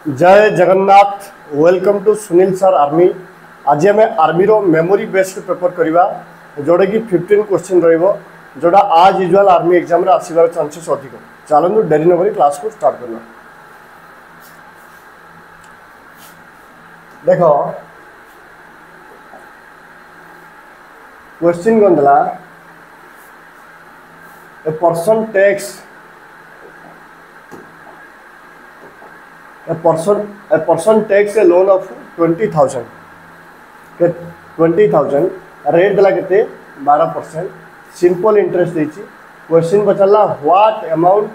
जय Jagannath. Welcome to Sunil sir army. आज आम आर्मी रो मेमोरी बेस्ड पेपर करवा जोड़ा कि 15 क्वेश्चन रोटा आज यूजुअल आर्मी एग्जाम आसबार चांसेस अधिक। चलू डेरी न क्लास को स्टार्ट करना। देख क्वेश्चन कौन दिला a person takes a person takes a loan of 20,000 के 20,000 रेट दिला के 12% सिंपल इंटरेस्ट देछि। क्वेश्चन पचाला what amount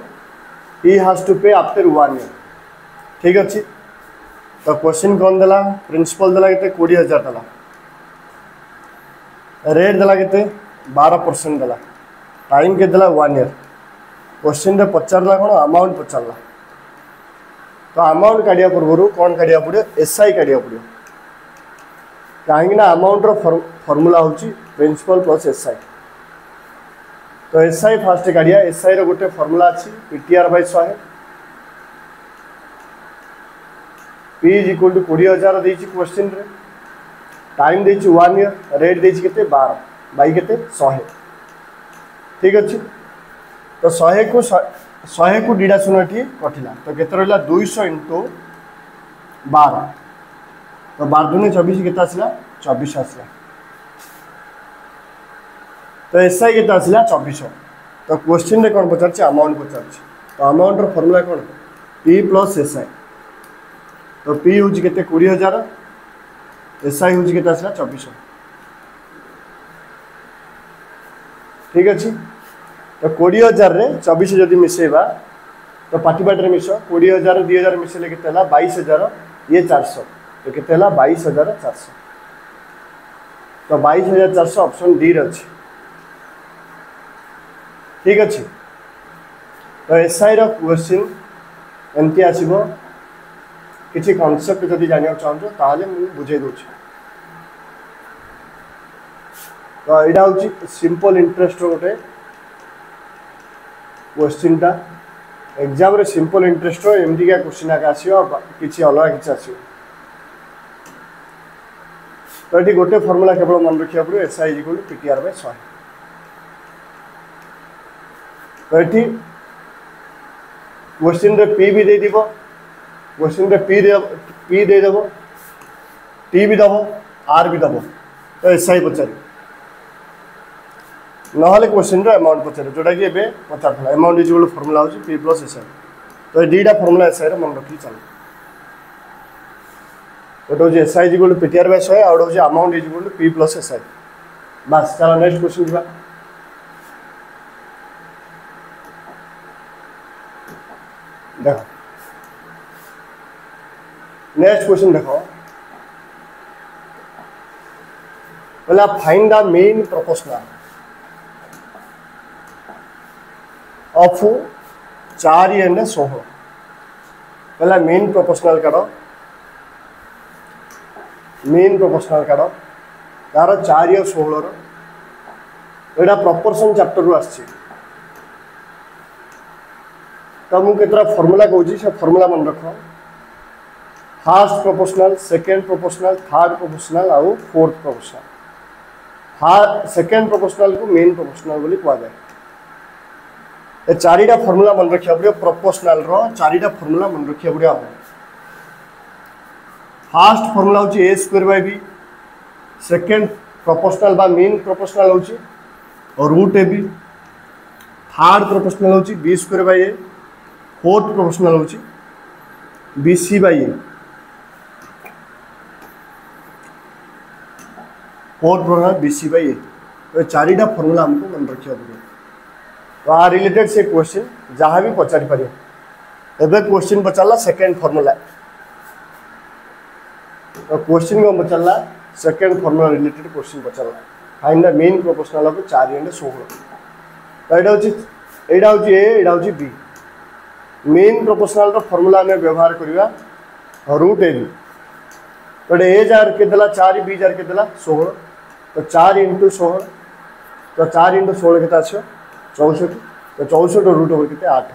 he has to pay after 1 year. ठीक अच्छे तो क्वेश्चन कौन दिला प्रिंसिपल दिला के 20,000 दिला, रेट दिला के 12% दिला, टाइम के दिला 1 ईयर। क्वेश्चन रे पचारला कौन अमाउंट पचारला तो अमाउंट काढ़िया पूर्व कौन काढ़िया पड़ो एसआई काढ़िया पड़ो कहीं अमाउंट फॉर्मूला हूँ प्रिंसिपल प्लस एसआई। तो एसआई फास्ट काढ़िया एसआई रो गोटे फॉर्मूला अच्छी PTR by 100 P is equal to 20,000 देछि क्वेश्चन रे, टाइम देछि 1 ईयर, रेट देछि केते 12 बाई केते 100। ठीक अच्छे तो 100 को डीडा शून्य कटिला तो केते रहा 200 इंटू 12 तो 12 दूनी 24 केते आसला 24 आसला। तो एसआई केते आसला 2400। तो क्वेश्चन रे कौन पचार अमाउंट पचार तो अमाउंट रो फॉर्मूला कौन पी प्लस एसआई। तो पी हूँ केते 20,000 एसआई हूँ केते आसला 2400। ठीक अच्छे तो 20,000 रे 24 जदि मिसेबा तो पाटी बाटे मिस 20,000 2,000 मिसेले केते 22,000 ये 400 तो केते 22,400। तो 22,400 ऑप्शन डी रे अछि। ठीक अच्छे तो एसआई रो क्वेश्चन एमती आसीबो किछि कांसेप्ट जदि जानिया चाहछो ताले मु बुझे दोछि। तो एडा होछि सिंपल इंटरेस्ट रो गोटे क्वेश्चन टा एग्जाम रे सिंपल इंटरेस्ट रो एमडी का क्वेश्चन आके आसीओ किछि अलग किछि आसीओ। तो एटी गोटे फार्मूला केवल मन रखिया पड़ो SI equal to PTR by 100। तो एटी क्वेश्चन रे पी भी दे दिबो, क्वेश्चन रे पी दे देबो, टी भी दबो, आर भी दबो। तो एसआई पचारि नहले क्वेश्चन रे अमाउंट पचारे जोटा कि एबे पचारथला amount is equal to formula होची पी प्लस एसआई। तो डीटा फार्मूला एसआई रे मन रखि चल गोटे होची SI is equal to PTR by 100 और होची amount is equal to P plus SI. बस चलो नेक्स्ट क्वेश्चन दिबा। देखो नेक्स्ट क्वेश्चन देखो बोला find the mean proportional of 4 and 16। पहला मेन प्रोपोर्शनल काढ़, मेन प्रोपोर्शनल काढ़ तार 4 और 16 एटा प्रोपोर्शन चैप्टर रु आछि। तो मुझे केतरा फॉर्मूला कहूँ से फॉर्मूला मन रख first proportional, second proportional, third proportional और फोर्थ प्रोपोर्शनल। सेकेंड प्रोपोर्शनल को मेन प्रोपोर्शनल बोली कह जाए। ए चारिटा फॉर्मूला मन रखिया पड़ो प्रोपोर्शनल रो चारिटा फॉर्मूला मन रखिया पड़ो। फर्स्ट फॉर्मूला होची a square by b, second proportional बा मेन प्रोपोर्शनल होची रूट ab, थर्ड प्रोपोर्शनल होची b square by a, fourth proportional होची bc by a। Fourth proportional bc by a। तो चारिटा फॉर्मूला हमको मन रखिया पड़ो। तो आ रिलेटेड से क्वेश्चन जहाँ भी पचारि पारियो। एबे क्वेश्चन पचारला सेकेंड फॉर्मूला। तो क्वेश्चन को पचारला सेकेंड फॉर्मूला रिलेटेड क्वेश्चन पचारला find the mean proportional of 4 and 16। तो एटा होची ए एटा होची बी। मेन प्रोपोर्शनल रो फॉर्मूला में व्यवहार करिया रूट ए बी। तो ए जार के देला 4 बी जार के देला 16 तो 4 इंटू 16 तो 4 इंटू 16 केता आछो 64। तो 64 रूट ओवर के 8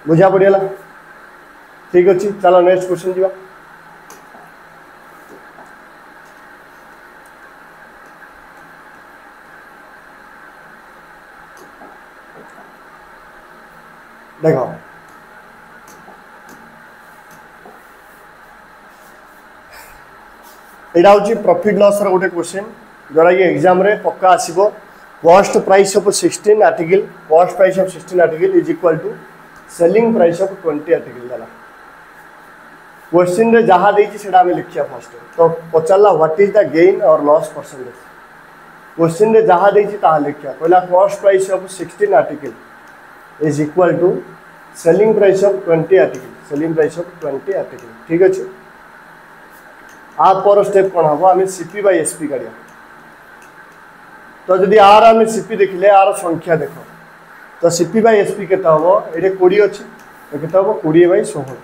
बुझा पड़ेगा। ठीक अच्छे चलो नेक्स्ट क्वेश्चन जी देख यहाँ हूँ प्रॉफिट लॉस गोटे क्वेश्चन जोरा कि एग्जाम रे पक्का आसीबो cost price of 16 article cost price of 16 article is equal to selling price of 20 article देला क्वेश्चन रे जहाँ देछि सेटा हमें लिखिया फर्स्ट तो पचारला what is the gain or loss percentage question रे जहाँ देछि ताहा लिखिया कहला cost price of 16 article is equal to selling price of 20 article selling price of 20 article ठीक अच्छे आप पर स्टेप कौन हम आम सीपी बाय एसपी काढ़िया तो जदि आर आम सीपी देखिले आर संख्या देख तो सीपी बाय एसपी केता हम ये 20 अच्छी तो केता हम 20 बाय 16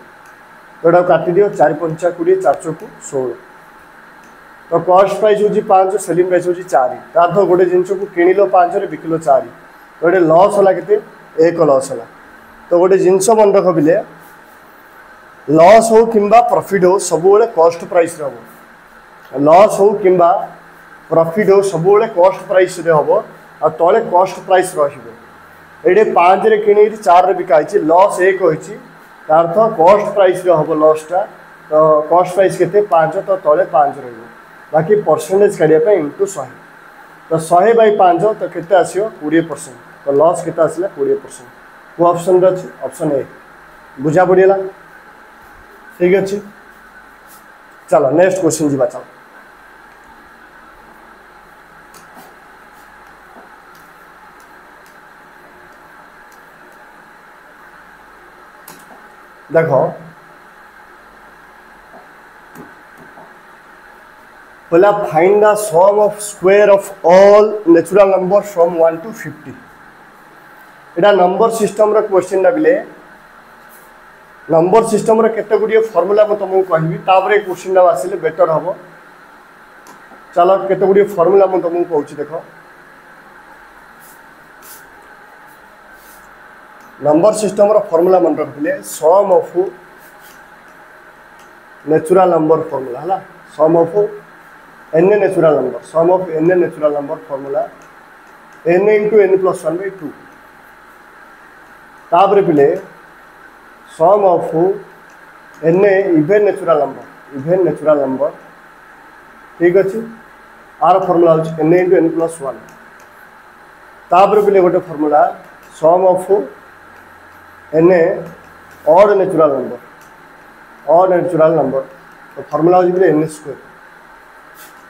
तो यहाँ काटी दियो 4 5 20 4 चौक 16 तो कॉस्ट प्राइस हूँ 5 सेलिंग प्राइस हूँ 4 तार तो गोटे जिन को किणिल 5 बिकिल 4 तो ये लॉस है के 1 लॉस है तो गोटे जिनस मन रख बिले लॉस हो कि प्रॉफिट हो सब कॉस्ट प्राइस रे हम लॉस हो कि प्रॉफिट हो सब कॉस्ट प्राइस रे हम आ तले कॉस्ट प्राइस रे 5 रे किणी 4 रे बिकाई लॉस 1 होइछि तार तो कॉस्ट प्राइस रे हम लॉसटा तो कॉस्ट प्राइस केते 5 तो तले 5 रहइबो बाकी परसेंटेज काढिया पे इनटू 100 तो 100 बाय 5 तो केते आसियो 20% तो लॉस केते आसिला 20% को ऑप्शन रे अछि ऑप्शन ए बुझा पड़ियला ठीक अच्छे चलो नेक्स्ट क्वेश्चन जी चलो देखो पहला find the sum of square of all natural number from 1 to 50 एटा नंबर सिस्टम रो क्वेश्चन बिले नंबर सिस्टम रे केते गुडी फार्मूला को तुमको कहबी तापर क्वेश्चन आसिले बेटर हम चलो केते गुडी फार्मूला को तुमको कहूची देखो नंबर सिस्टम रो फार्मूला मन रखले sum of natural number formula हला sum of n natural number sum of n natural number formula n * n + 1/2 तापर पिले sum of n even natural number ठीक अच्छे आर फॉर्मूला हूँ n * n + 1 तापर पिले गोटे formula sum of n odd natural number तो फॉर्मूला हूँ पिले n²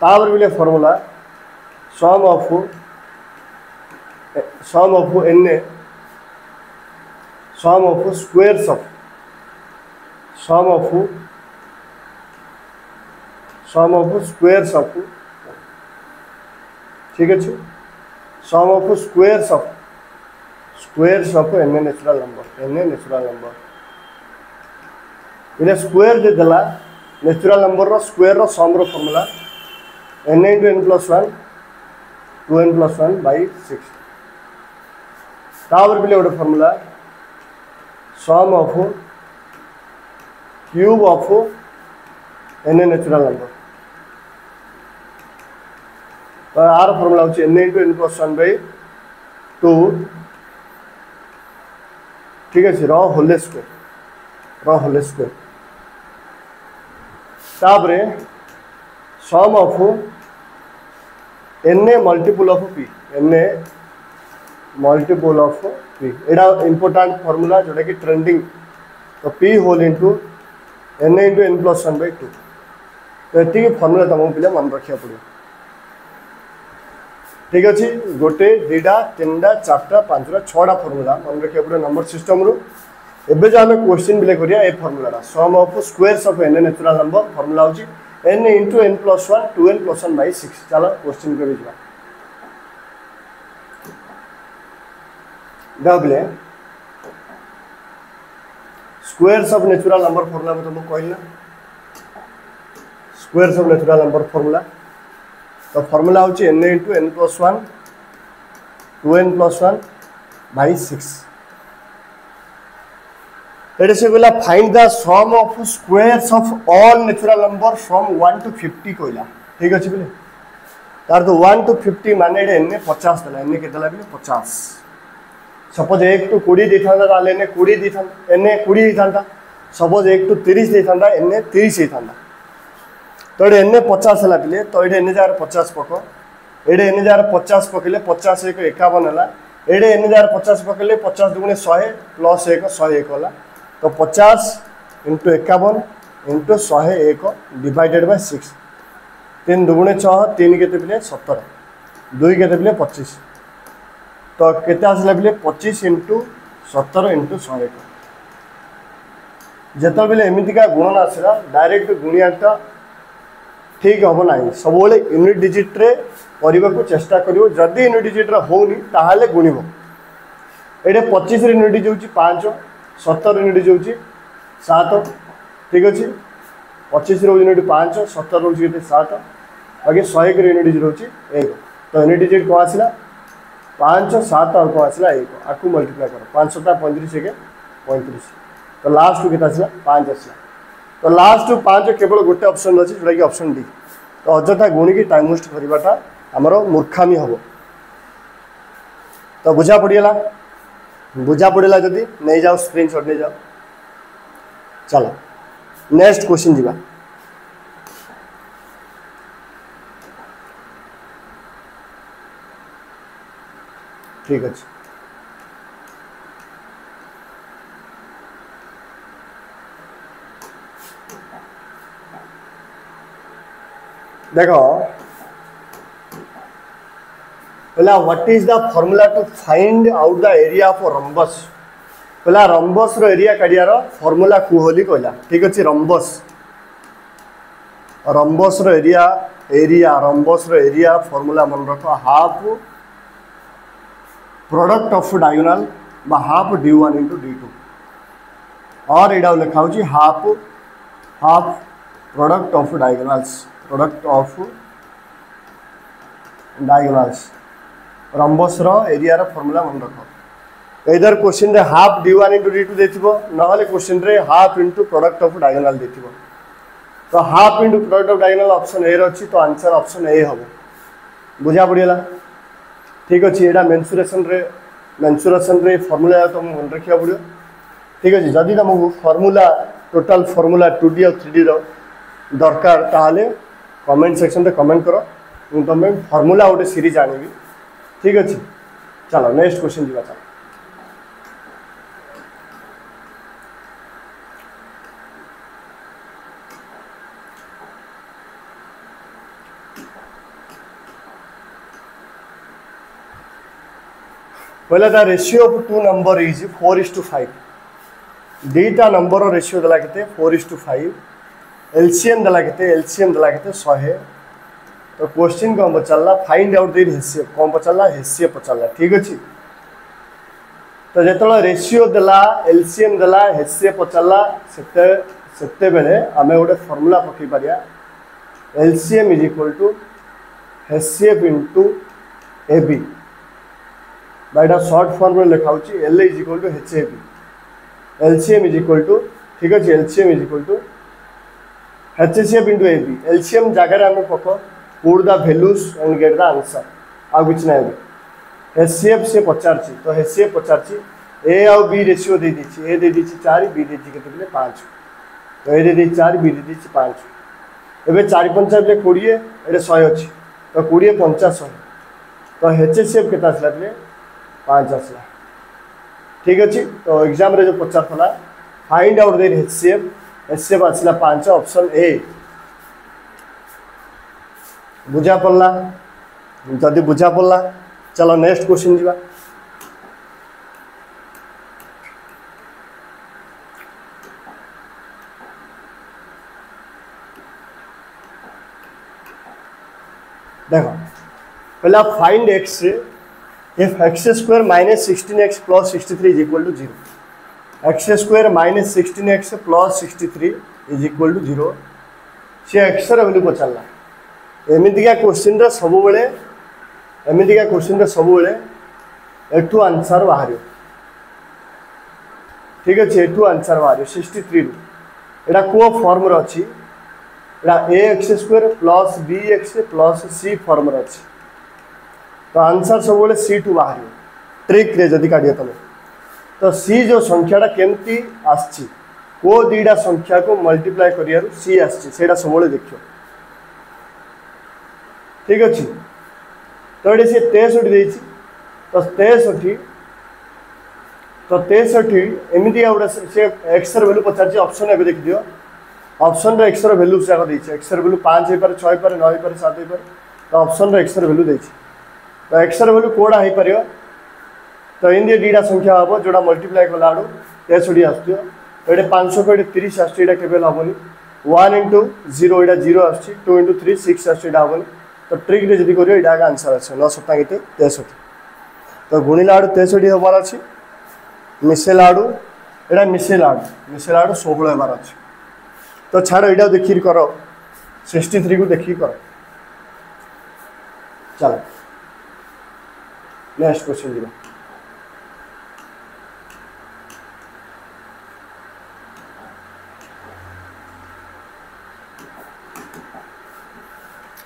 तापर पिले formula sum of n sum of squares of squares of ठीक अच्छे sum of squares of n natural number इले स्क्वायर दे देला नेचुरल नंबर रो स्क्वायर रो सम रो फार्मूला n * n + 1 2n + 1/6 तापर बिले गोटे formula sum of cube of n natural number तो आर फॉर्मूला हूँ n * n + 1/2 ठीक अच्छे र होल स्क्वायर तापर sum of n multiple of p एटा इंपोर्टेंट फार्मूला जोटा कि ट्रेंडिंग तो p whole into n * n + 1/2 तो ये फार्मूला तुमको पिले मन रखा पड़ो ठीक अच्छे गोटे 2टा 3टा 4टा 5टा 6टा फार्मूला मन रखा पड़ो नंबर सिस्टम रू एबे जो आम क्वेश्चन बिले करिया ए formula sum of squares of n natural number formula हूँ n * n + 1 2n + 1/6 चलो क्वेश्चन कर डबले squares of natural number formula में तुमको कहला squares of natural number formula तो फार्मूला हूँ n * n + 1 2n + 1/6 एटे से कहला find the sum of squares of all natural number from 1 to 50 कहला ठीक अछि बोले तार तो 1 to 50 माने एने 50 दला एने केतला बोले 50 सपोज 1 to 20 देथांदा ताले एने 20 देथांदा एने 20 देथांदा सपोज 1 to 30 देथांदा एने 30 देथांदा तो एडे एने 50 हला पिले तो एडे एने जार 50 पको एडे एने जार 50 पकले 50 1 51 हला एडे एने जार 50 पकले 50 दुगुणे 100 प्लस 1 101 होला तो 50 into 51 into 101 डिवाइडेड बाय 6 3 दुगुणे 6 3 केते पिले 17 2 केते पिले 25 तो केते आसला पिले 25 into 17 into 101 जेता बेले एमिति का गुणन आसला डायरेक्ट गुणियाटा ठीक हम ना सब यूनिट डिजिट रे करने को चेष्टा करियो जदि यूनिट डिजिट रे होनी ताहाले गुणिबो एडे 25 रे यूनिट होउची 5 17 यूनिट होउची 7 ठीक अछि 25 रो यूनिट 5 17 रो यूनिट 7 बाकी 100 के यूनिट होउची 1 तो यूनिट डिजिट को आसला 5 7 और को आसला 1 आकु मल्टीप्लाई करो 5 7 35 के 35 तो लास्ट केता आसला 5 आसला तो लास्ट 5 केवल गोटे ऑप्शन अछि जोटा कि ऑप्शन डी तो अजथा गुणी की टाइम वेस्ट करवाटा हमरो मूर्खामी हबो तो बुझा पड़ेला जदि नहीं जाओ स्क्रीनशॉट नहीं जाओ चलो नेक्स्ट क्वेश्चन जीवा ठीक अछि देखो पहला what is the formula to find out the area of rhombus पहला रंबस रो एरिया काढियार फॉर्मूला कु होली कहला ठीक अछि रंबस रो एरिया फॉर्मूला मन रखो हाफ प्रोडक्ट ऑफ डायगोनल बा हाफ d1 into d2 और एडा लिखा होची half product of diagonals rhombus रो एरिया रो फॉर्मूला मन रखो इधर क्वेश्चन रे हाफ d1 into d2 देथिबो नहले क्वेश्चन रे half into product of diagonal देथिबो तो half into product of diagonal option A रछि तो आंसर ऑप्शन ए हबो बुझा पड़ियला ठीक अछि एडा मेंसुरेशन रे फॉर्मूला तो मन रखिया पड़ियो ठीक अछि जदी तुमको फॉर्मूला टोटल फॉर्मूला 2D और 3D रो दरकार ताहाले कमेंट सेक्शन रे कमेंट करो मु तमे फॉर्मूला ओटे सीरीज आनिबी ठीक अछि चलो नेक्स्ट क्वेश्चन दिबा चलो पहले the ratio of two number is 4:5 दीटा नंबर रेशियो दला केते 4:5 एलसीएम दला केते 100 तो क्वेश्चन कौन पचारा फाइंड आउट द रेशियो कौन पचारा रेशियो पचारा ठीक अछि तो जेतला रेशियो दला एलसीएम दला रेशियो पचारा सेते बेले हमें गोटे फार्मूला पकई पारिया LCM is equal to ratio into AB बाइटा शॉर्ट फॉर्म में लिखा होची L is equal to HAB LCM is equal to ठीक अछि LCM is equal to HCF into AB LCM जगह हमें पको put the values and get the answer आ कुछ ना एचसीएफ से पचारची तो एचसीएफ पचारची ए और बी रेशियो दे दीची ए दे दीची 4 बी दे दीची केते 5 तो ए दे दीची 4 बी दे दीची 5 एबे 4 5 ले 20 एडे 100 अछि तो 20 50 तो एचसीएफ केता आसला ले 5 आसला ठीक अछि तो एग्जाम रे जो पचार थला फाइंड आउट द एचसीएफ आसला 5 ऑप्शन ए बुझा पड़ला जदि बुझा पड़ला चलो नेक्स्ट क्वेश्चन जीवा देखो पहला find x if x square minus 16x plus 63 is equal to 0 x square minus 16x plus 63 is equal to 0 से एक्स र वैल्यू पचारला एमितिका क्वेश्चन सब बेले एठू आंसर बाहर ठीक अच्छे एठू आंसर बाहर 63 रु एटा को फॉर्म रे अछि एटा ax² plus bx plus c form रे अछि तो आंसर सब बोले c टू बाहर ट्रिक रे जदी काढिया तमे तो c जो संख्याटा केमती आछि को दीटा संख्या को मल्टीप्लाई करियारु c आछि सेटा सब बोले देखियो ठीक अच्छे तो ये 63 देछि तो 63 तो 63 एमती गोटे से एक्स वैल्यू पचार ऑप्शन एवं देखी दियो ऑप्शन रे एक्स वैल्यू से देछि एक्स वैल्यू 5 हो पारे 6 हो पारे 9 हो पारे 7 हो पारे तो ऑप्शन रे एक्स वैल्यू देछि तो एक्स वैल्यू कोडा हो पारियो तो इंदी दीटा संख्या हम जोड़ा मल्टीप्लाई कला आड़ू 63 आसो ये 500 को 30 आसटा केवल हेनी 1 इंटू 0 यहाँ 0 आस 2 इंटू 3 6 आसटा हेनी तो ट्रिक रे जदी करियो एटा आंसर आसे 9 7 केते 63 तो गुणिला आड़ू 63 हबार अछि मिसेला आड़ू एटा मिसेला आड़ू 16 हबार अछि तो छाड़ एटा देखि करो 63 को देखि करो चलो नेक्स्ट क्वेश्चन दिबा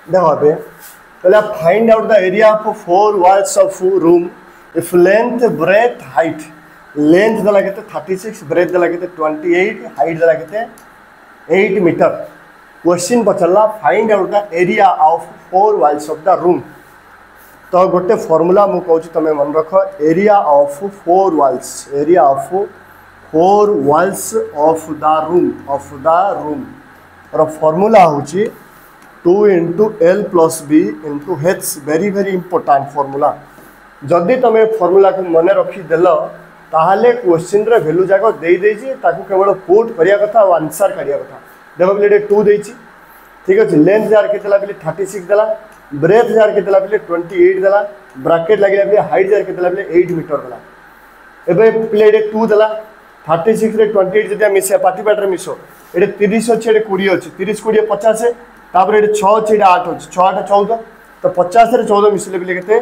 देखो अबे पहले find out the area of 4 walls of room if length breadth height length दला केते 36 ब्रेथ दला केते 28 हाइट दला केते 8 मीटर क्वेश्चन पचला find out the area of 4 walls of the room तो गोटे फार्मूला मु कहूची तमे मन रख area of 4 walls area of 4 walls of the room और फार्मूला होची 2 into L plus B into H very very important formula जदि तुम फॉर्मूला को मन रखी देल ताहले क्वेश्चन रे वैल्यू जाक दे देछि ताकू केवल पुट करिया कथा और आंसर करिया कथा देखो बिले 2 देछि ठीक अछि लेंथ जार केतला बिले 36 देला ब्रेथ जार केतला बिले 28 देला ब्रैकेट लागिला बिले हाइट जार केतला बिले 8 मीटर देला एबे बिले 2 देला 36 रे 28 जदि मिसे पार्टी पार्टी मिसो एडे 30 अछि एडे 20 अछि 30 20 50 तापर ये 6 अच्छे 8 अच्छे 6 8 14 तो 50 रे 14 मिसले बिले केते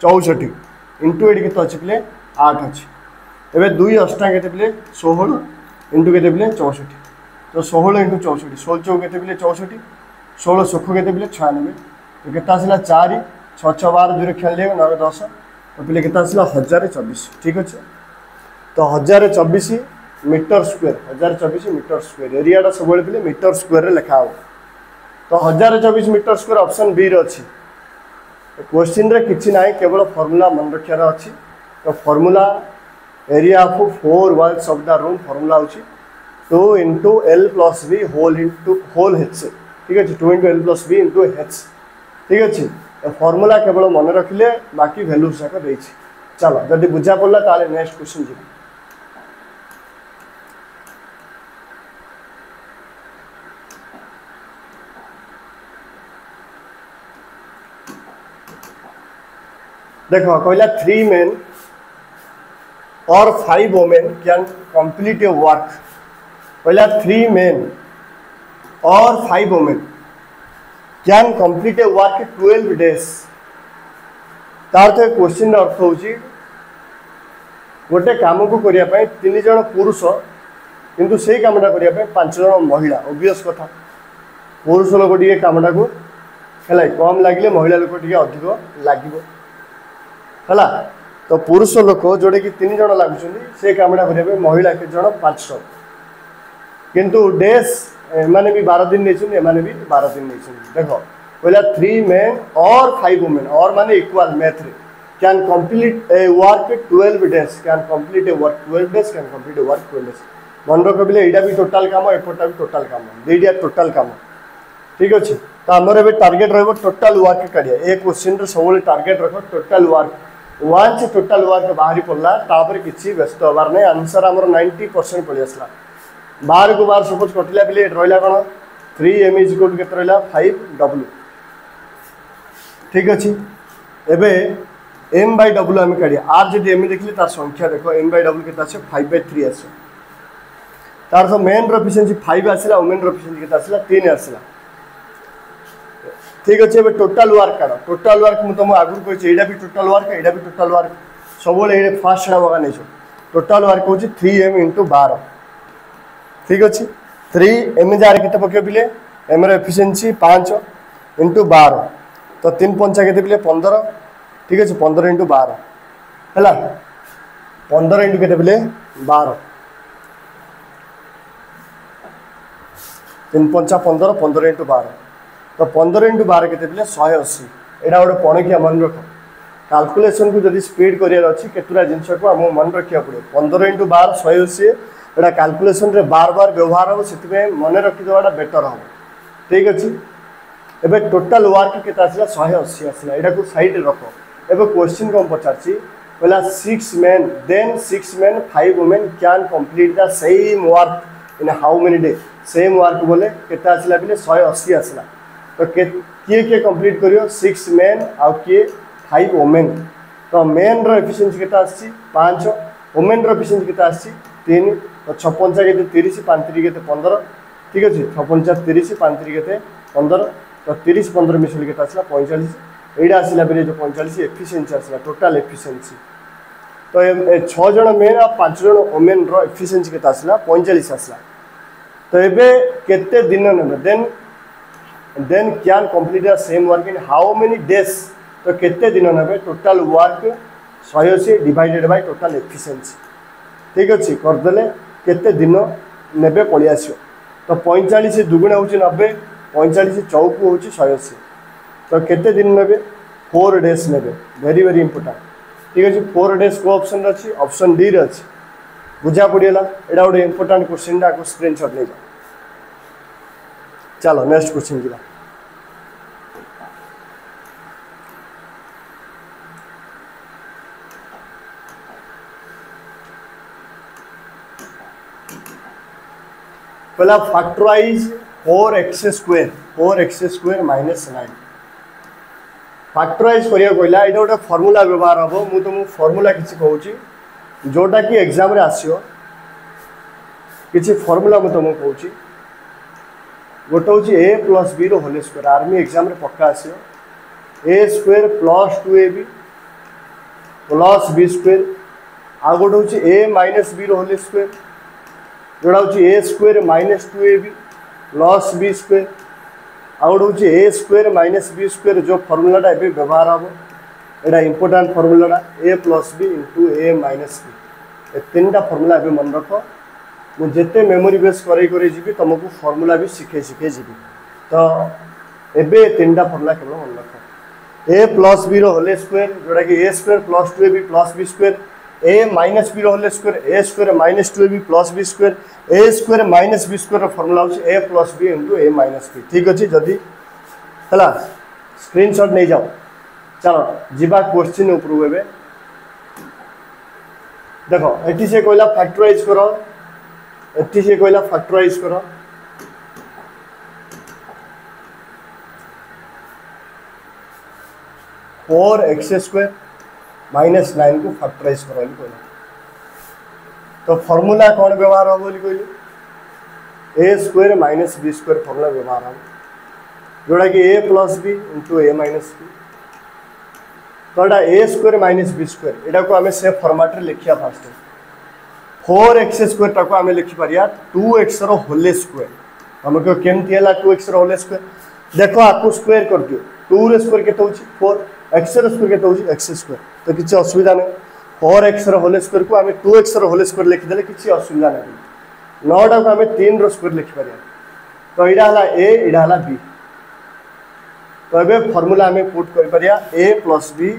64 इंटू एडी केते अच्छे बिले 8 अच्छे एबे 2 अष्टा केते बिले 16 इंटू केते बिले 64 तो 16 इंटू 64 16 चौ केते बिले 64 16 सुख केते बिले 96 तो केते आसला 4 6 6 12 दूर खेल ले 9 10 तो बिले केते आसला 1024 ठीक अच्छे तो 1024 मीटर स्क्वायर 1024 मीटर स्क्वायर एरियाटा सब बिले मीटर स्क्वायर रे लिखा हो तो 1024 मीटर स्क्वायर ऑप्शन बी रे अछि क्वेश्चन रे किछि नाही केवल फार्मूला मन रखियार अछि तो formula area of 4 walls of the room formula होछि 2 into L plus B whole h ठीक अछि 2 into L plus B into h ठीक अछि तो फार्मूला केवल मन रखिले बाकी वैल्यू जाक देछि चलो जदि बुझा पड़ला ताले नेक्स्ट क्वेश्चन जी देखो कहला 3 men or 5 women can complete a work कहला 3 men or 5 women can complete a work 12 days तार तो क्वेश्चन अर्थ होची गोटे काम को करिया पय 3 जण पुरुष किंतु सेही कामटा करिया पय 5 जण महिला ऑब्वियस कथा पुरुष लोक टिके कामटा को हला कम लागिले महिला लोक टिके अधिक लागिबो हला तो पुरुष लोक जोड़े कि 3 जण लागुछन से कामटा करिया महिला के जण 5 जण किंतु डेस माने भी 12 दिन नेछन माने भी 12 दिन नेछन देखो पहला 3 men और 5 women और माने इक्वल मैथ रे can complete A work 12 days can complete A work 12 days can complete A work 12 days मन रख बिले एडा भी टोटल काम एपटा भी टोटल काम देडिया टोटल काम ठीक अछि तो हमर एबे टारगेट रहबो टोटल वर्क करिया एक क्वेश्चन रे सबले टारगेट रखो total work once total work बाहरी पड़ला तापर किछि व्यस्त होबार नै आंसर हमर 90% पळि आसला बार को बार सपोज कटिला बिले रहला कोन 3m = केत रहला 5w ठीक अछि एबे m/w हम काढिया आर जदि m देखले तार संख्या देखो m/w केता छै 5/3 आसे तार तो मेन रो एफिशिएंसी 5 आसला वुमेन रो एफिशिएंसी केता आसला 3 आसला ठीक अच्छे एबे टोटल वर्क काढ टोटल वर्क मु तुम आगु कहै छै एडा भी टोटल वर्क एडा भी टोटल वर्क सबले एडे फास्ट छडा बगा नै छ टोटाल वर्क हूँ 3m इंटू 12 ठीक अच्छे 3m जार के पके पिले एम एफिशिएंसी 5 इंटू 12 तो 3 पंचा के पिले 15 ठीक अच्छे 15 इंटू 12 है 15 इंटू के पिले 12 3 पंचा 15 15 इंटू 12 तो 15 इंटू 12 के पिले 180 यहाँ गोटे पणकिया मन रख कैलकुलेशन को जब स्पीड करार अच्छी केतुरा जिनस को आम मन रखा पड़े 15 इंटू 12 180 यहाँ कैलकुलेशन रे बार बार व्यवहार हम से मन रखीदेटा बेटर हम ठीक अच्छे एवं टोटाल वर्क के आसला 180 आसला यहाँ को साइड रख एवं क्वेश्चन कौन पचार कहला 6 men then 6 men 5 women can complete the same work in how many days same work बोले केते आसला बिले 180 आसला तो किए किए कंप्लीट करियो 6 men आउ किए 5 women तो मेन रो एफिशिएंसी केते आसी 5 वुमेन रो एफिशिएंसी केते आसी 3 तो 56 केते 30 5 3 केते 15 ठीक अछि 56 30 5 3 केते 15 तो 30 15 मिसली केते आसला 45 एडा आसला बिले जो 45 एफिशिएंसी आसला टोटल एफिशिएंसी तो 6 जण मेन आ 5 जण वुमेन रो एफिशिएंसी केते आसला 45 आसला तो एबे केते दिन ने then can complete the same work in how many days तो केते दिन ने total work 180 divided by total efficiency ठीक अच्छे करदे केते दिन ने पलि आसो तो 45 दुगुण हूँ 90 45 चौक हूँ 180 तो केते दिन ने 4 डेज ने वेरी वेरी इंपोर्टेंट ठीक अच्छे 4 डेज को ऑप्शन अच्छी ऑप्शन डी रे अच्छी बुझा पड़ेगा यहाँ गोटे इंपोर्टेंट क्वेश्चन को स्क्रीनशॉट ले जाओ चलो नेक्स्ट क्वेश्चन जी पहला factorise 4x square minus 9 factorise करिया कहला एटा गोटे फार्मूला व्यवहार हम मु तुमको फार्मूला किसी कहूँ जोटा कि एग्जाम रे आसियो किसी फार्मूला मु तुमको कहूँ गोटे हूँ a प्लस b रो होल स्क्वायर आर्मी एग्जाम रे पक्का आसियो a square plus 2ab plus b square आ गोटे हूँ a माइनस b रो होल स्क्वायर जोड़ा हूँ a square minus 2ab plus b square आ गोटे हूँ a square minus b square जो फार्मूलाटा ए व्यवहार हम यहाँ इंपोर्टाट फार्मूलाटा a plus b into a minus b तीन टा फार्मूला ए मन रख मुझे मेमोरी बेस कर तुमको फार्मूला भी शिखे जी तो एबे तीन टा फार्मूला केवल मन रख a प्लस b रो होल स्क्वायर जोड़ा कि a square plus 2ab plus b square a minus b रो whole square a square minus 2ab plus b square a square minus b square formula हूँ a plus b into a minus b ठीक अच्छे जदि है screenshot नहीं जाओ चलो जीवा क्वेश्चन उपरू एबे देखो एटी से कहला फैक्टराइज करो एटी से कहला फैक्टराइज करो फोर एक्स स्क्वायर माइनस 9 को फैक्टराइज करो कहला तो फॉर्मूला कौन व्यवहार हम बोली कहली a square minus b square formula व्यवहार हम जोड़ा कि a plus b into a minus b तो ए स्क्वायर माइनस बी स्क्वायर यहाँ को आम से फर्माट लिखा फास्ट 4x स्क्वायर टाक आम लिखिपर 2x होल स्क्वायर तुमको केमती है 2x होल स्क्वायर देख आपको स्क्वायर कर दियो 2 स्क्वायर के 4 x स्क्वायर के एक्स स्क्वायर तो किसी असुविधा नहीं 4x होल स्क्वायर को आम 2x होल स्क्वायर लिखिदे किसी असुविधा नहीं 9टा को आम 3 स्क्वायर लिखिपर तो यहाँ है a यहाँ है b तो ये फॉर्मूला आम पुट कर a plus b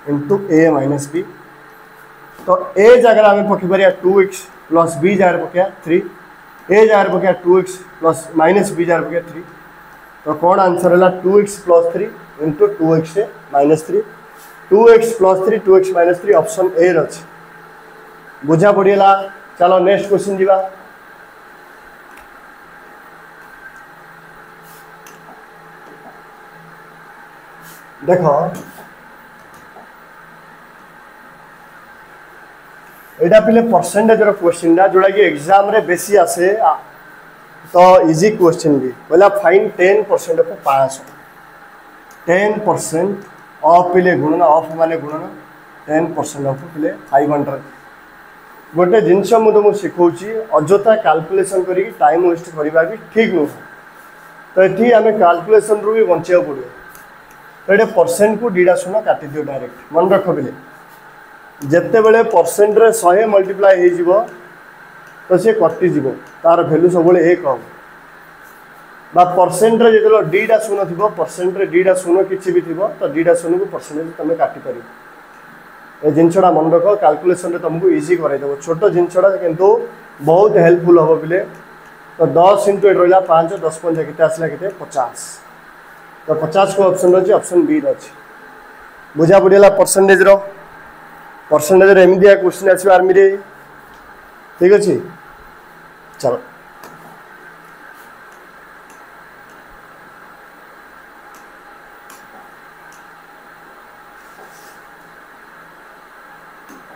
into a minus b तो a जगह आम पकड़ 2x प्लस b जगह पकड़ 3 a जगह पकड़ 2x प्लस माइनस b जगह पकड़ 3 तो कौन आंसर है 2x plus 3 into 2x minus 3 2x plus 3 2x minus 3 option A अच्छे बुझा पड़ेगा चलो नेक्स्ट क्वेश्चन जीवा देखो यहाँ पे परसेंटेज क्वेश्चन जोड़ा कि एग्जाम रे बेसी आसे तो इजी क्वेश्चन भी बोला फाइन 10% ऑफ 500 10% ऑफ पिले गुणन ऑफ माने गुणन 10% ऑफ पिले 500 गोटे जिनस मुझे शिखाऊँगी अजथा कैलकुलेशन करी टाइम वेस्ट करवा भी ठीक नुह। तो ये आम कैलकुलेशन रू भी बचा पड़ो। तो ये परसेंट को दीटा शून्य काटी दियो डायरेक्ट मन रख बिले जिते बड़े परसेंट रे 100 मल्टीप्लाई हो तो सी कटिज तार भैल्यू सब एक हम बा परसेंट रे जो दीटा शून्य थी परसेंट रे दीटा शून्य किसी भी थी तो दीटा शून्य को परसेंटेज तुम काटिपर ये जिनसा मन रख कैलकुलेशन तुमको इजी करदेव छोट जिनसा किंतु बहुत हेल्पफुल हम बिले। तो 10 इंटू एट रहा 5 10 पंजा के आसला के 50 तो 50 को ऑप्शन रही ऑप्शन बी अच्छी बुझा पड़ा परसेंटेज परसेंटेज एमती क्वेश्चन आस आर्मी रे ठीक अच्छे। चलो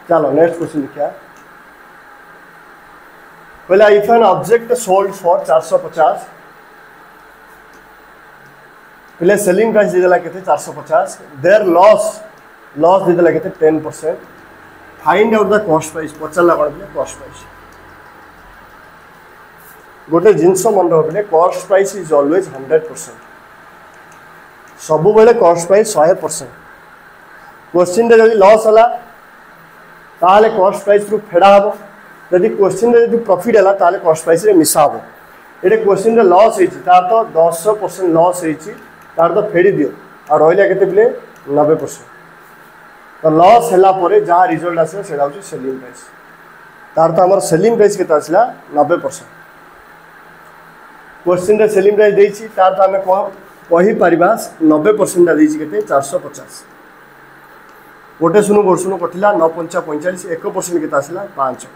चलो नेक्स्ट क्वेश्चन देखिए पहला if an object sold for 450 पहले सेलिंग प्राइस देदेला के 450 देयर लॉस देदेला के 10%। Find out the cost price पचारा कौन बोले कॉस्ट प्राइस गोटे जिनस मन रखिए कॉस्ट प्राइस इज ऑलवेज 100% सब बेले कॉस्ट प्राइस 100%। क्वेश्चन रे जब लॉस है ताले कॉस्ट प्राइस रु फेड़ा हम जदि क्वेश्चन रे जदि प्रॉफिट है ताले कॉस्ट प्राइस रे मिसा हम ये क्वेश्चन रे लॉस है तार तो 10% लॉस है तार तो फेड़ी दियो और रहा के 90%। तो लॉस है जहाँ रिजल्ट आसा से सेलिंग प्राइस तार तो आम सेलिंग प्राइस के आसला 90%। क्वेश्चन रे सेलिंग प्राइस देती तार तो आम कहीपर 90% के 450 गोटे शून्य गोटे शून्य कटिला 9 5 45 1% के आसला 5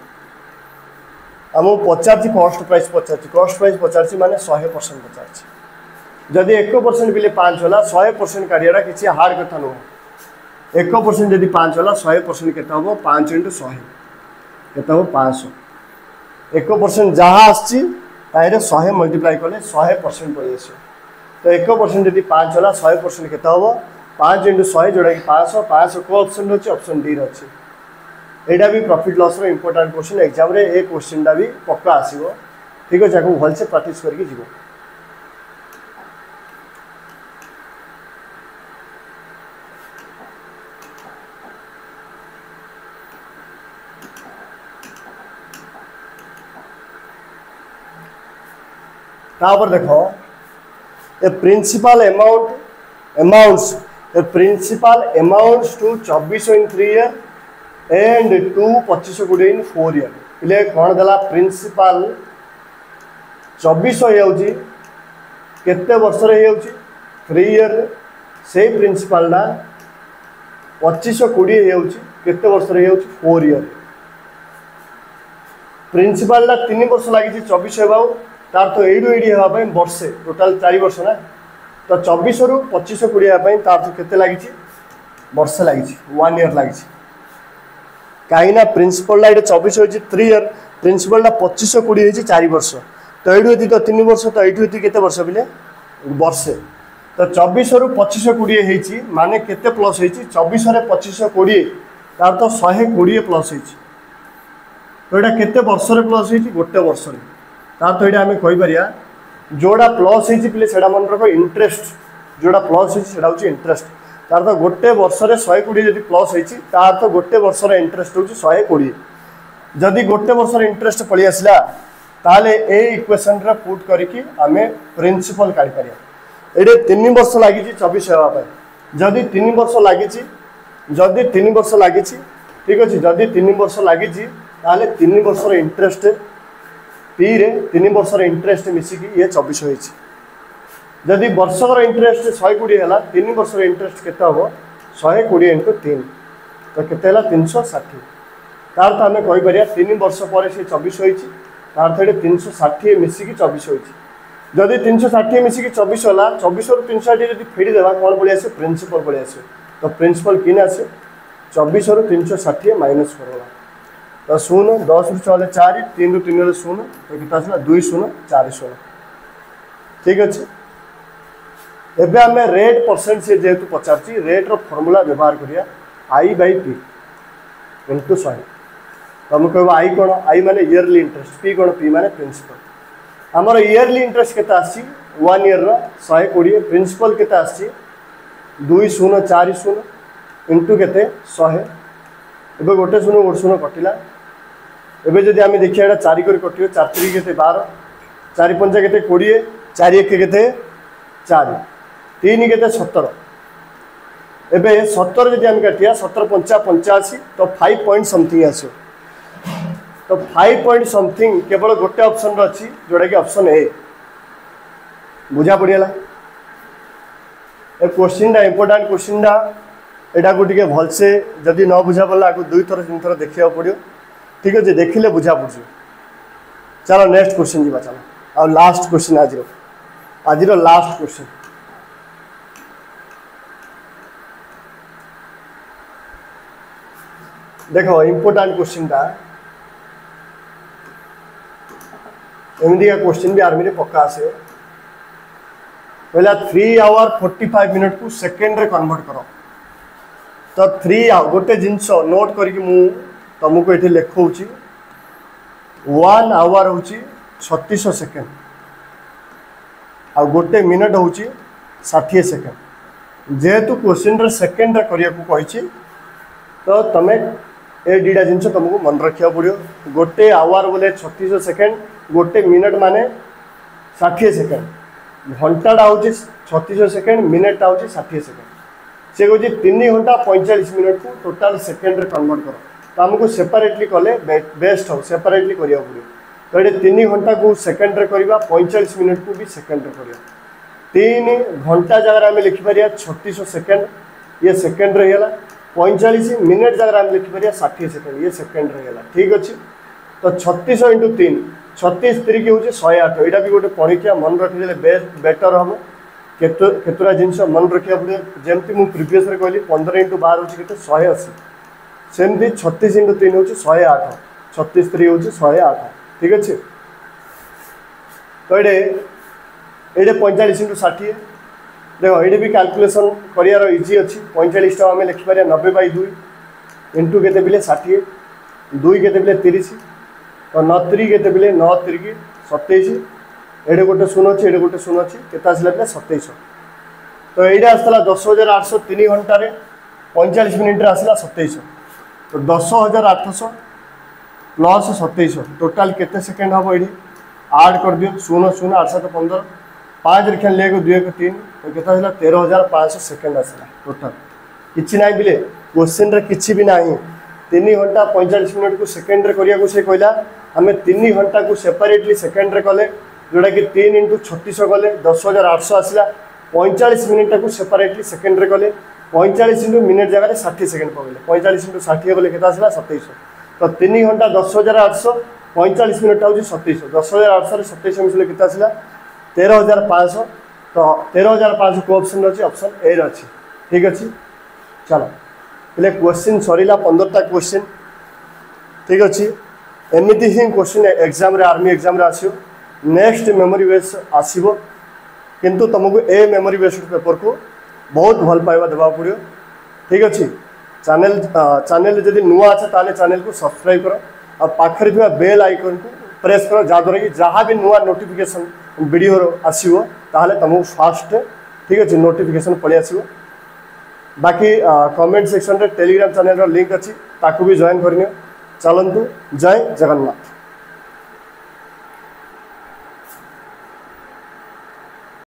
आमको पचार कॉस्ट प्राइस पचार माने 100% पचार जदि 1% बिले 5 होला 100% काढ़ा किसी हार्ड कथा नुह 1% जदि 5 होला 100% के 5 इंटू 100 के 500 1% जहाँ आसी 100 मल्टीप्लाई कले 100% पड़े आस। तो 1% जदि 5 होला 100% के 5 इंटू 100 जोड़ा कि 500 500 को ऑप्शन अच्छे ऑप्शन डी अच्छे। यहाँ भी प्रॉफिट लॉस रो इंपोर्टेंट क्वेश्चन एग्जाम रे ए क्वेश्चन भी पक्का आसीबो ठीक अच्छे आपको भलसे प्रैक्टिस करके जीवो। तापर देखो ए principal amounts the principal amounts to 24 in 3 year and to 25 in 4 year इले कौन देला प्रिंसिपल 24 होउची केते वर्ष रे होउची 3 ईयर से प्रिंसिपल ना 25 20 होउची केते वर्ष रे होउची 4 ईयर प्रिंसिपल ना 3 वर्ष लागि 24 हेबाउ तार तो एडू एडी हेबा पय वर्षे टोटल 4 वर्ष ना तो 24 रु 25 20 तार तो केते लगी वर्ष लगी 1 ईयर लगी कहीं प्रिंसिपल ये 24 हो 3 ईयर प्रिंसिपल 25 20 4 वर्ष तो ये तो 3 वर्ष तो ये केते वर्ष बिले वर्षे तो 24 रु 25 20 माने केते प्लस 24 रे 25 20 तार तो 120 प्लस तो यहाँ केते वर्ष रे प्लस गोटे वर्ष रे तार तो यहाँ आम कहीपर जोड़ा प्लस होते से मन रख इंटरेस्ट जोड़ा प्लस होती इंटरेस्ट तार तो गोटे वर्ष रे 120 जब प्लस होती तार तो गोटे वर्ष इंटरेस्ट हूँ 120 जदि गोटे वर्ष इंटरेस्ट पलि आसला ताले ए इक्वेशन रे पुट करके आम प्रिंसिपल काढ़ी पार ये 3 वर्ष लगी 24 होगापी जदि 3 वर्ष लगी ठीक अच्छे जदि 3 वर्ष लगी 3 वर्ष इंटरेस्ट पी रे 3 वर्ष इंटरेस्ट मिसिकी ये 24 होइछि जदि वर्षकर इंटरेस्ट 120 है 3 वर्ष इंटरेस्ट केते हम 120 इंटू 3 तो केते 360 तार तो आम कहीपर 3 वर्ष पर से 24 होइछि तार तो 360 मिसिकी 24 होइछि जदि 360 मिसिकी 24 होला 24 रु 360 जदि फेड़ी देवा कौन पड़े आसे प्रिंसिपल पड़े आसे तो प्रिंसिपल किने आसे 24 रु 360 माइनस करवा तो 0 10 रु 4 4 3 रु 3 0 तो कितना आसला 2 0 4 0 ठीक अच्छे। एबे आम रेट परसेंट से जेहेतु पचार रेट रो फॉर्मूला व्यवहार करिया I/P इंटू 100 तुम कह आई कौन आई माने इयरली इंटरेस्ट पी कौन पी माने प्रिंसिपल आमर इयरली इंटरेस्ट केते आसी 1 ईयर रो 120 प्रिंसिपल केते आसी 2040 इंटू केते 100 एबे गोटे शून्य कटिला एबे जदि आम देखिए एटा 4 कर कटियो 4 3 केते 12 4 5 केते 20 4 1 केते 4 3 केते 17 एबे 17 जदि आम काटिया 17 5 85 तो 5 पॉइंट समथिंग आसो तो 5 पॉइंट समथिंग केवल गोटे ऑप्शन रो अछि जोडा कि ऑप्शन ए बुझा पड़ियाला ए क्वेश्चन दा इंपोर्टेंट क्वेश्चन दा एटा को टिके भलसे जदि न बुझा पड़ला आगु 2 थर 3 थर देखिया पड़ियो ठीक है देखिले बुझा पड़छ चलो नेक्स्ट क्वेश्चन जीवा चलो आ लास्ट क्वेश्चन आज लास्ट क्वेश्चन देखो इंपोर्टेंट क्वेश्चन टा एमदी का क्वेश्चन भी आर्मी रे पक्का आसे पहला 3 आवर 45 मिनट को सेकेंड रे कन्वर्ट करो तो 3 आवर गोटे जिनस नोट करके मु तुमको ये लिखौची 1 आवर हूँ 3600 सेकेंड आ गोटे मिनट हूँ 60 सेकेंड जेहेतु क्वेश्चन सेकेंड करिया को कही तो तुम ए दुटा जिन तुमको मन रखा पड़ो गोटे आवर बोले 3600 सेकेंड गोटे मिनट माने 60 सेकेंड घंटाटा हूँ 3600 सेकेंड मिनटा हूँ 60 सेकेंड से कहे 3 घंटा 45 मिनट को टोटाल सेकेंड कन्वर्ट कर तो आमको सेपरेटली कले बेस्ट हो सेपरेटली करिया पड़ो तो ये 3 घंटा को सेकेंड रे करबा 45 मिनट को भी सेकेंड रे करिया 3 घंटा जगह आम लिखिपर 3600 सेकेंड ये सेकेंड रहीगला 45 मिनट जगह आम लिखिपर 60 सेकेंड ये सेकेंड रहीगला ठीक अच्छे तो 3600 इंटू 3 36 3 हूँ 108 यहाँ भी गोटे परीक्षा मन रखिदे बेटर हम केतुरा जिनस मन रखा पड़े जमती मुझे प्रिवियस कहली 15 इंटू 12 हूँ के 180 सेमती 36 इंटू 3 हूँ 108 36 3 हूँ 108 ठीक अच्छे तो ये 45 इंटू 60 देखो ये भी कैलकुलेशन करार इजी अच्छी 45 टाइम आम लिखिपर 90/2 इंटू के 60 2 के 30 तो 9 के 9 3 27 ये गोटे शून्य अच्छे ये गोटे शून्य अच्छे के 2700 तो ये आसला 10,800 3 घंटे 45 मिनट आसला 2700 तो 10,800 प्लस 2700 टोटाल केते सेकेंड हम ये आड कर दियो 0 0 8 7 15 5 रिखा ले 2 1 3 तो केता 13,500 सेकेंड आसला टोटाल किछि नाही बिले क्वेश्चन रे किछि भी नाही 3 घंटा 45 मिनट को सेकेंड रे करिया को से कहला हमें 3 घंटा को सेपरेटली सेकेंड रे कले जोड़ा कि 3 इंटू 3600 गले 10,800 आसला 45 मिनट को सेपरेटली सेकेंड रे कले 45 इंटू मिनट जगह 60 सेकेंड पकड़े 45 इंटू 60 गले केता आसला 2700 तो 3 घंटा 10,800 45 मिनट हूँ 2700 10,800 2700 मिसले केता आसला 13,500 तो 13,500 को ऑप्शन अच्छी ऑप्शन ए अच्छी ठीक अच्छे चलो पहले क्वेश्चन सरीला 15टा क्वेश्चन ठीक अच्छे एमती ही क्वेश्चन एग्जाम रे आर्मी एग्जाम रे आसियो नेक्स्ट मेमोरी बेस आसीबो किंतु तुमको ए मेमोरी बेस्ड पेपर को बहुत भल पाइबा देवा पड़ो ठीक अच्छे चैनल जदि नुआ अच्छे ताले चैनल को सब्सक्राइब करो और पाखरे थिबा बेल आइकन को प्रेस करो जहाँद्वारा कि जहाँ भी नुआ नोटिफिकेशन वीडियो आसीबो ताहले तुमको फास्ट ठीक अच्छे नोटिफिकेशन पड़े आसीबो बाकी कमेंट सेक्शन रे टेलीग्राम चैनल लिंक अच्छी ताकू भी जॉइन करनियो चलंतु जय जगन्नाथ।